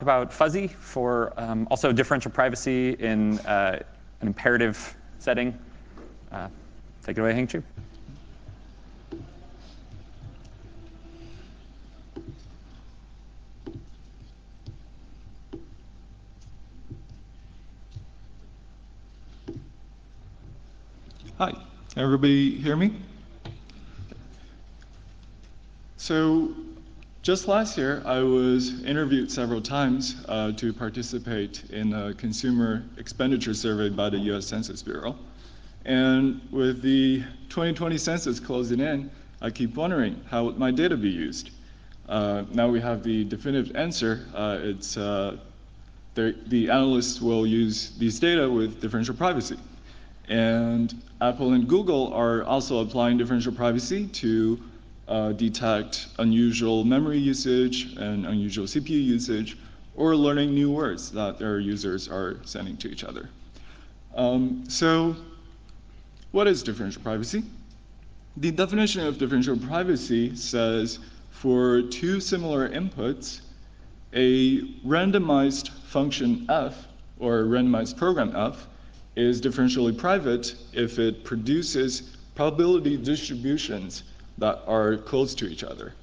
About Fuzzi for also differential privacy in an imperative setting. Take it away, Heng Chu. Hi, everybody hear me? So just last year, I was interviewed several times to participate in a consumer expenditure survey by the US Census Bureau. And with the 2020 census closing in, I keep wondering how would my data be used? Now we have the definitive answer. The analysts will use these data with differential privacy. And Apple and Google are also applying differential privacy to detect unusual memory usage and unusual CPU usage, or learning new words that their users are sending to each other. So what is differential privacy? The definition of differential privacy says for two similar inputs, a randomized function f, or a randomized program f, is differentially private if it produces probability distributions that are close to each other.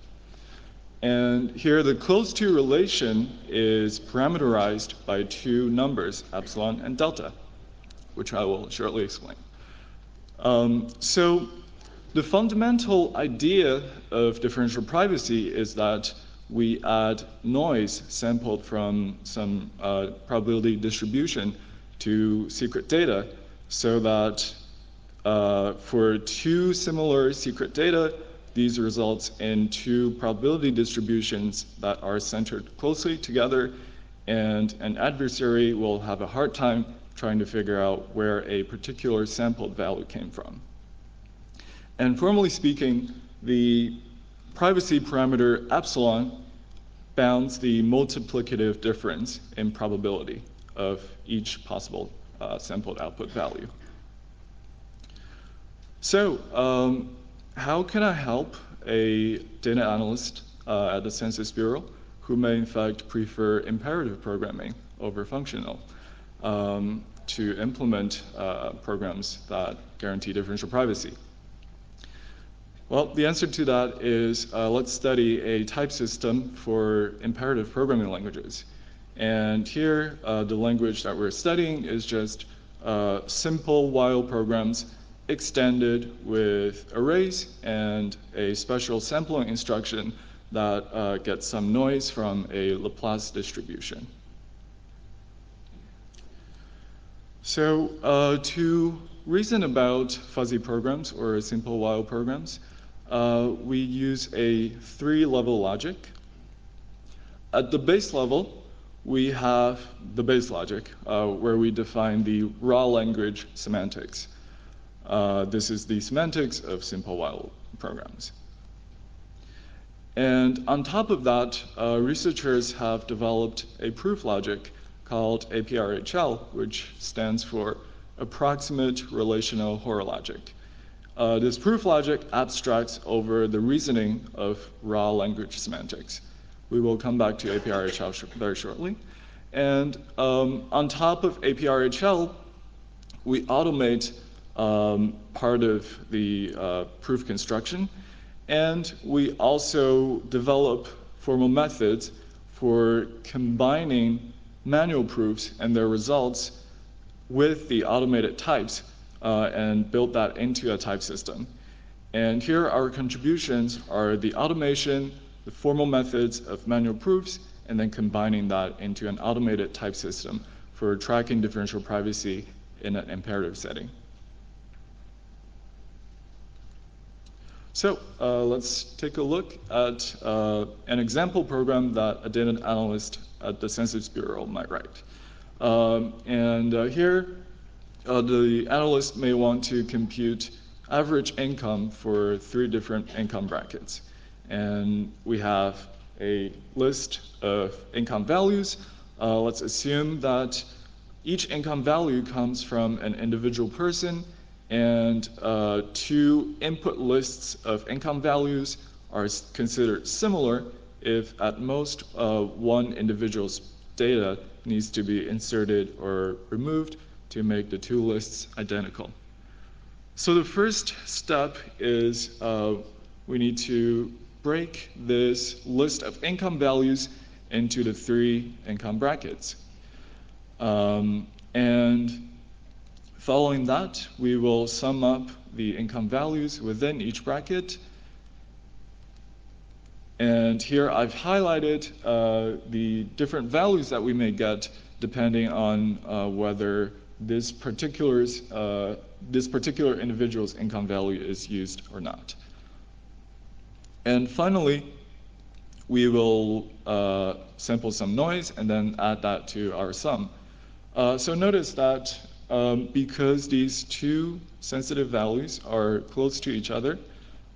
And here the close to relation is parameterized by two numbers, epsilon and delta, which I will shortly explain. So the fundamental idea of differential privacy is that we add noise sampled from some probability distribution to secret data so that for two similar secret data, these results in two probability distributions that are centered closely together, and an adversary will have a hard time trying to figure out where a particular sampled value came from. And formally speaking, the privacy parameter epsilon bounds the multiplicative difference in probability of each possible sampled output value. So how can I help a data analyst at the Census Bureau who may in fact prefer imperative programming over functional to implement programs that guarantee differential privacy? Well, the answer to that is let's study a type system for imperative programming languages. And here, the language that we're studying is just simple while programs extended with arrays and a special sampling instruction that gets some noise from a Laplace distribution. So to reason about fuzzy programs or simple while programs, we use a three-level logic. At the base level, we have the base logic, where we define the raw language semantics. This is the semantics of simple while programs. And on top of that, researchers have developed a proof logic called APRHL, which stands for Approximate Relational Horror Logic. This proof logic abstracts over the reasoning of raw language semantics. We will come back to APRHL very shortly. And on top of APRHL, we automate part of the proof construction, and we also develop formal methods for combining manual proofs and their results with the automated types and build that into a type system. And here our contributions are the automation, the formal methods of manual proofs, and then combining that into an automated type system for tracking differential privacy in an imperative setting. So let's take a look at an example program that a data analyst at the Census Bureau might write. Here, the analyst may want to compute average income for three different income brackets. And we have a list of income values. Let's assume that each income value comes from an individual person, and two input lists of income values are considered similar if at most one individual's data needs to be inserted or removed to make the two lists identical. So the first step is we need to break this list of income values into the 3 income brackets. And following that, we will sum up the income values within each bracket. And here I've highlighted the different values that we may get depending on whether this particular individual's income value is used or not. And finally, we will sample some noise and then add that to our sum. So notice that because these two sensitive values are close to each other,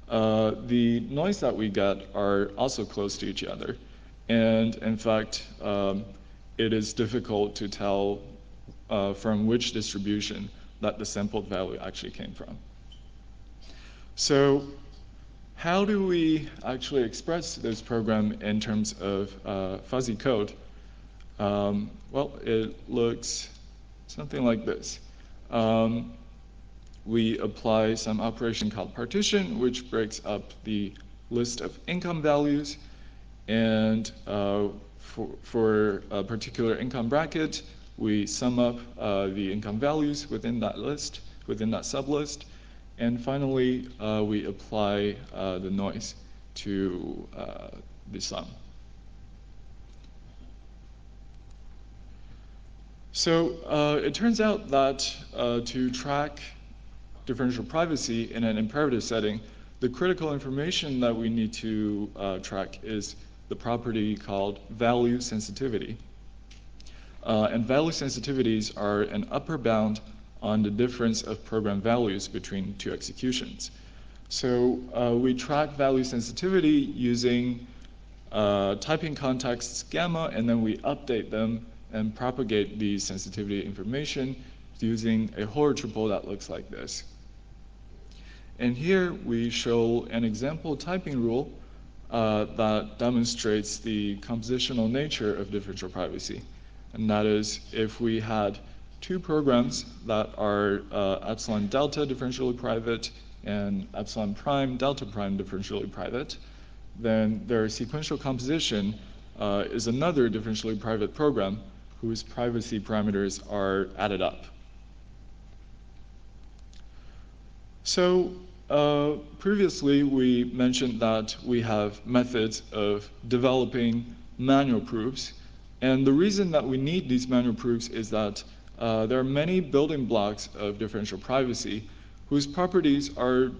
the noise that we get are also close to each other. And in fact, it is difficult to tell from which distribution that the sampled value actually came from. So how do we actually express this program in terms of fuzzy code? Well, it looks something like this. We apply some operation called partition, which breaks up the list of income values. And for a particular income bracket, we sum up the income values within that list, within that sublist. And finally, we apply the noise to the sum. So it turns out that to track differential privacy in an imperative setting, the critical information that we need to track is the property called value sensitivity. And value sensitivities are an upper bound on the difference of program values between two executions. So we track value sensitivity using typing contexts gamma, and then we update them and propagate the sensitivity information using a Hoare triple that looks like this. And here we show an example typing rule that demonstrates the compositional nature of differential privacy. And that is, if we had two programs that are epsilon delta differentially private and epsilon prime delta prime differentially private, then their sequential composition is another differentially private program whose privacy parameters are added up. So previously we mentioned that we have methods of developing manual proofs. And the reason that we need these manual proofs is that there are many building blocks of differential privacy whose properties are,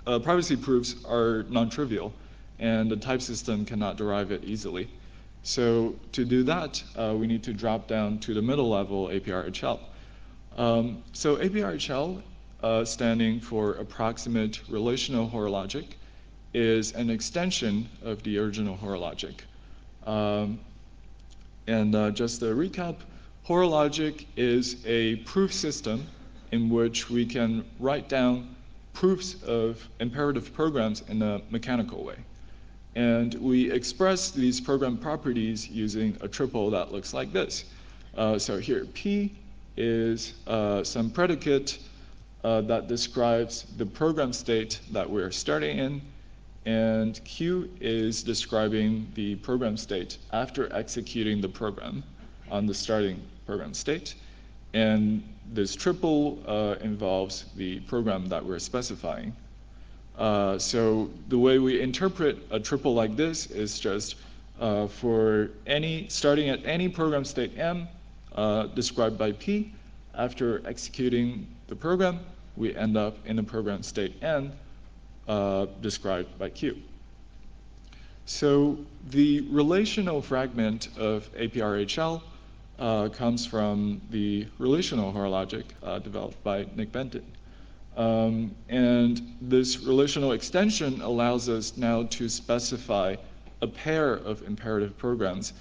privacy proofs are non-trivial, and the type system cannot derive it easily. So to do that, we need to drop down to the middle level APRHL. So APRHL, standing for Approximate Relational Hoare Logic, is an extension of the original Hoare logic. Just to recap, Hoare logic is a proof system in which we can write down proofs of imperative programs in a mechanical way. And we express these program properties using a triple that looks like this. So here, P is some predicate that describes the program state that we're starting in, and Q is describing the program state after executing the program on the starting program state. And this triple involves the program that we're specifying. So the way we interpret a triple like this is just for starting at any program state M described by P, after executing the program, we end up in a program state N described by Q. So the relational fragment of APRHL comes from the relational Hoare logic developed by Nick Benton. And this relational extension allows us now to specify a pair of imperative programs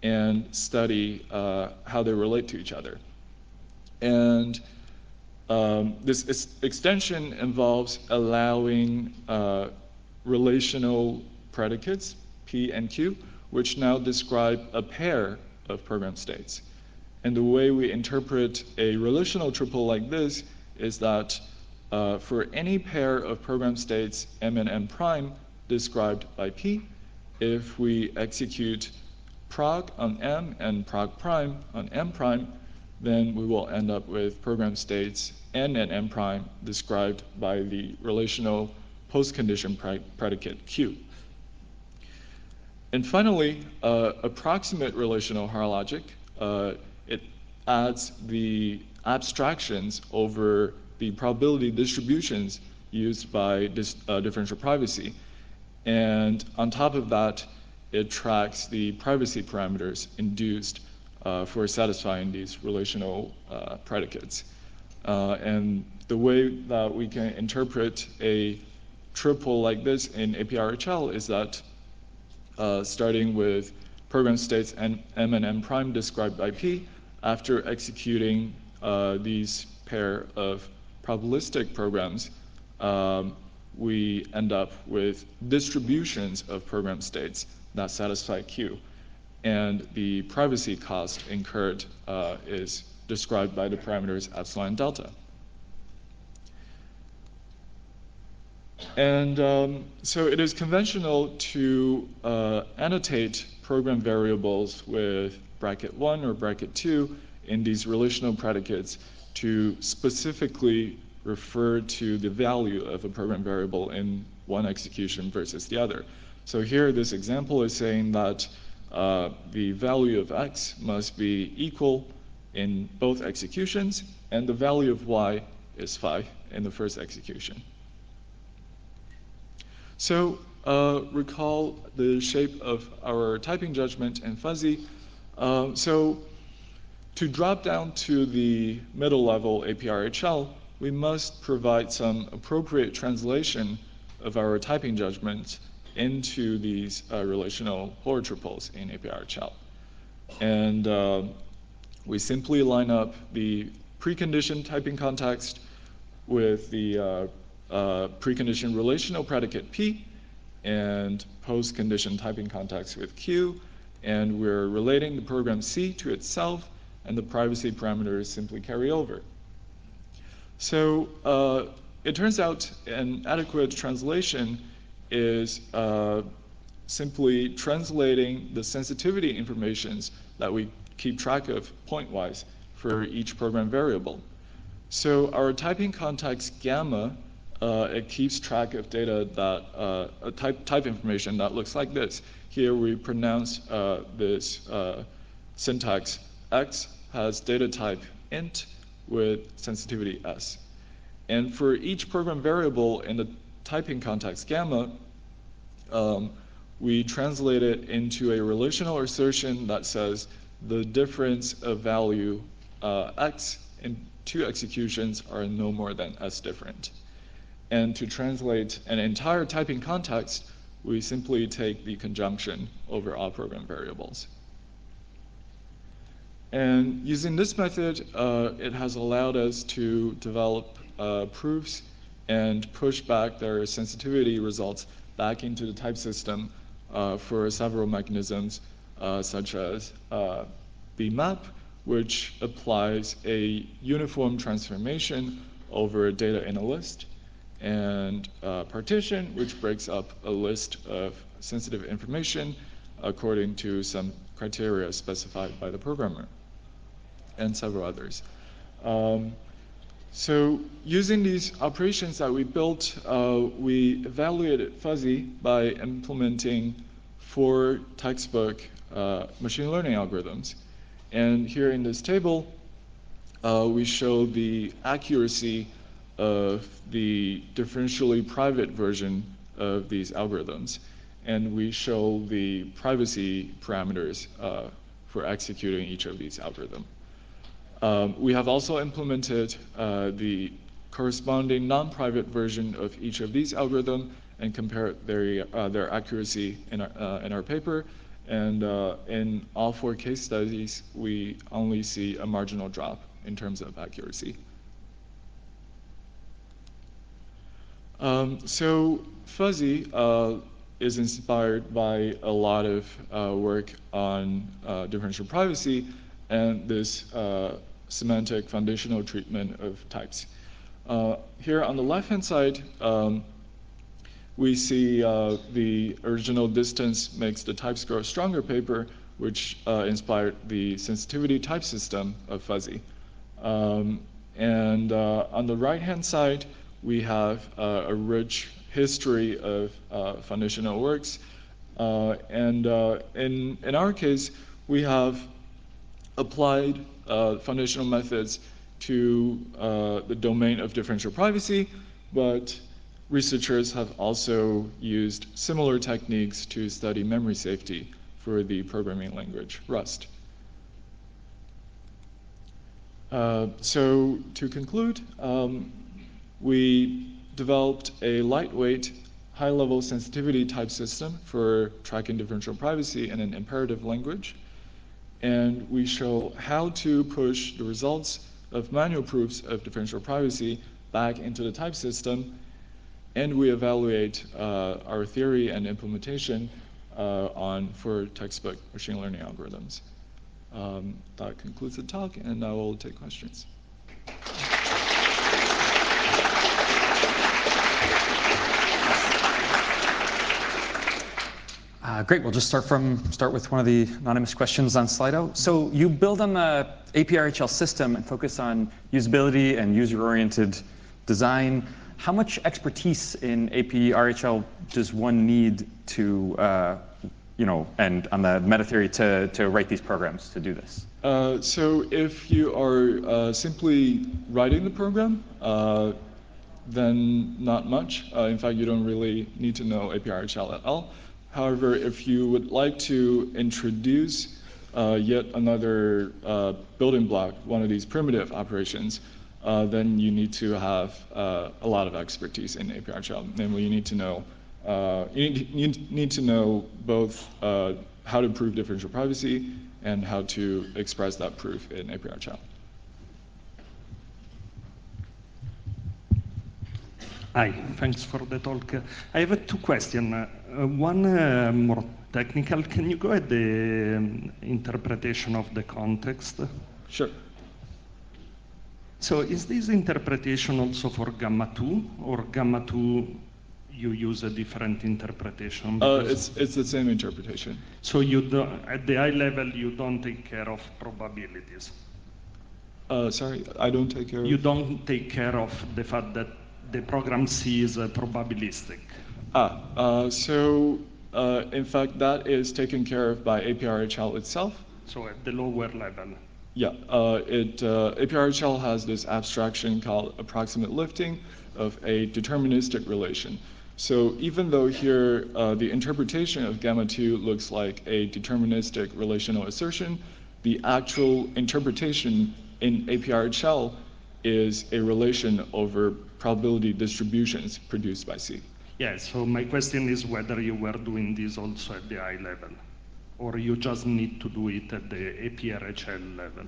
and study how they relate to each other. And this extension involves allowing relational predicates, P and Q, which now describe a pair of program states. And the way we interpret a relational triple like this is that for any pair of program states M and M prime described by P, if we execute prog on M and prog prime on M prime, then we will end up with program states N and M prime described by the relational postcondition predicate Q. And finally, approximate relational horologic, it adds the abstractions over the probability distributions used by differential privacy. And on top of that, it tracks the privacy parameters induced for satisfying these relational predicates. And the way that we can interpret a triple like this in APRHL is that starting with program states M and M prime described by P, after executing these pair of probabilistic programs, we end up with distributions of program states that satisfy Q. And the privacy cost incurred is described by the parameters epsilon and delta. And so it is conventional to annotate program variables with bracket 1 or bracket 2 in these relational predicates to specifically refer to the value of a program variable in one execution versus the other. So here, this example is saying that the value of x must be equal in both executions, and the value of y is phi in the first execution. So recall the shape of our typing judgment in Fuzzi. So to drop down to the middle level APRHL, we must provide some appropriate translation of our typing judgment into these relational Hor triples in APRHL. And we simply line up the preconditioned typing context with the preconditioned relational predicate P and post-conditioned typing context with Q, and we're relating the program C to itself, and the privacy parameters simply carry over. So it turns out an adequate translation is simply translating the sensitivity informations that we keep track of pointwise for each program variable. So our typing context gamma, it keeps track of data that type information that looks like this. Here we pronounce this syntax x has data type int with sensitivity s. And for each program variable in the typing context gamma, we translate it into a relational assertion that says the difference of value x in two executions are no more than s different. And to translate an entire typing context, we simply take the conjunction over all program variables. And using this method, it has allowed us to develop proofs and push back their sensitivity results back into the type system for several mechanisms, such as BMAP, which applies a uniform transformation over data in a list, and partition, which breaks up a list of sensitive information according to some criteria specified by the programmer, and several others. So using these operations that we built, we evaluated Fuzzi by implementing 4 textbook machine learning algorithms. And here in this table, we show the accuracy of the differentially private version of these algorithms. And we show the privacy parameters for executing each of these algorithms. We have also implemented the corresponding non-private version of each of these algorithms and compared their accuracy in our paper. And in all 4 case studies, we only see a marginal drop in terms of accuracy. So Fuzzi is inspired by a lot of work on differential privacy and this semantic foundational treatment of types. Here on the left-hand side, we see the original distance makes the types grow stronger paper, which inspired the sensitivity type system of Fuzzi. And on the right-hand side, we have a rich history of foundational works. And in our case, we have applied foundational methods to the domain of differential privacy, but researchers have also used similar techniques to study memory safety for the programming language Rust. So to conclude, we developed a lightweight, high-level sensitivity type system for tracking differential privacy in an imperative language. And we show how to push the results of manual proofs of differential privacy back into the type system. And we evaluate our theory and implementation for textbook machine learning algorithms. That concludes the talk, and I will take questions. Great. We'll just start with one of the anonymous questions on Slido. So you build on the APRHL system and focus on usability and user-oriented design. How much expertise in APRHL does one need to, and on the meta theory to write these programs to do this? So if you are simply writing the program, then not much. In fact, you don't really need to know APRHL at all. However, if you would like to introduce yet another building block, one of these primitive operations, then you need to have a lot of expertise in APRHL. Namely, you need to know both how to prove differential privacy and how to express that proof in APRHL. Hi, thanks for the talk. I have two questions. One more technical. Can you go at the interpretation of the context? Sure. So is this interpretation also for gamma 2, or gamma 2 you use a different interpretation? It's the same interpretation. So at the high level, you don't take care of probabilities? Sorry, I don't take care of? You don't take care of the fact that the program C is probabilistic. In fact, that is taken care of by APRHL itself. So at the lower level? Yeah, APRHL has this abstraction called approximate lifting of a deterministic relation. So even though here the interpretation of gamma 2 looks like a deterministic relational assertion, the actual interpretation in APRHL is a relation over probability distributions produced by C. Yeah, so my question is whether you were doing this also at the high level, or you just need to do it at the APRHL level?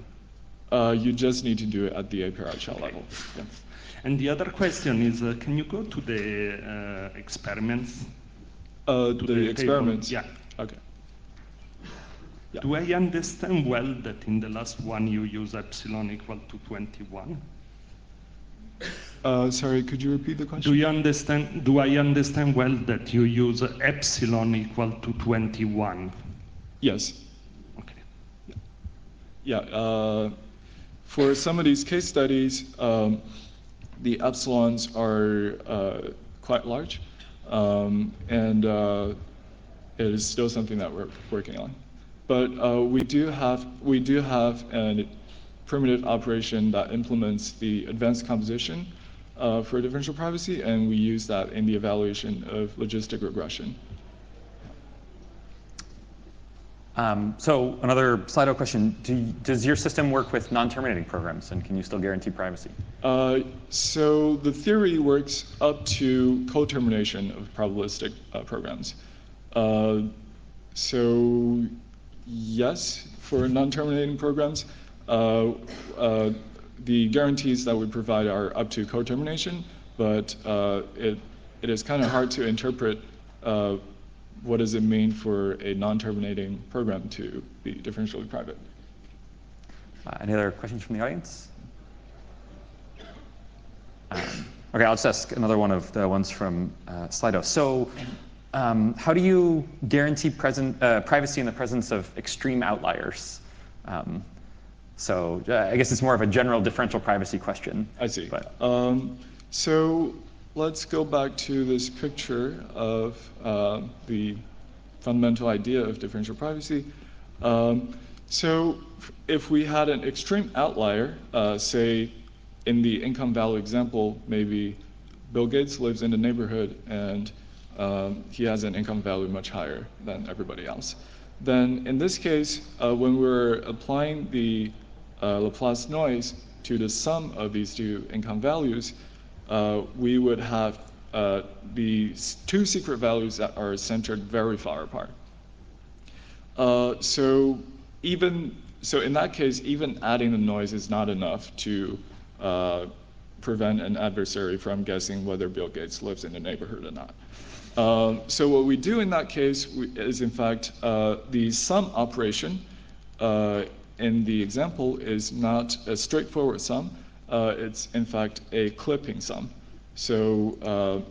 You just need to do it at the APRHL level. Yeah. And the other question is, can you go to the experiments? The experiments? Yeah. Okay. Yeah. Do I understand well that in the last one you use epsilon equal to 21? Sorry, could you repeat the question? Do I understand well that you use epsilon equal to 21? Yes. Okay. Yeah. For some of these case studies, the epsilons are quite large, and it is still something that we're working on. But we do have a primitive operation that implements the advanced composition for differential privacy, and we use that in the evaluation of logistic regression. So another Slido question, does your system work with non-terminating programs, and can you still guarantee privacy? So the theory works up to co-termination of probabilistic programs. So yes, for non-terminating programs, the guarantees that we provide are up to co-termination, but it is kind of hard to interpret what does it mean for a non-terminating program to be differentially private? Any other questions from the audience? Okay, I'll just ask another one of the ones from Slido. So how do you guarantee privacy in the presence of extreme outliers? So I guess it's more of a general differential privacy question. I see. But. So let's go back to this picture of the fundamental idea of differential privacy. So if we had an extreme outlier, say in the income value example, maybe Bill Gates lives in the neighborhood and he has an income value much higher than everybody else. Then in this case, when we're applying the Laplace noise to the sum of these two income values, we would have these two secret values that are centered very far apart. So in that case, even adding the noise is not enough to prevent an adversary from guessing whether Bill Gates lives in the neighborhood or not. So what we do in that case is, in fact, the sum operation in the example is not a straightforward sum. It's, in fact, a clipping sum. So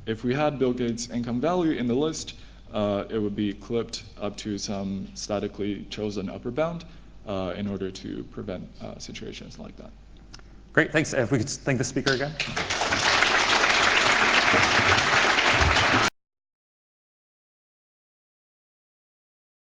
if we had Bill Gates' income value in the list, it would be clipped up to some statically chosen upper bound in order to prevent situations like that. Great, thanks. If we could thank the speaker again.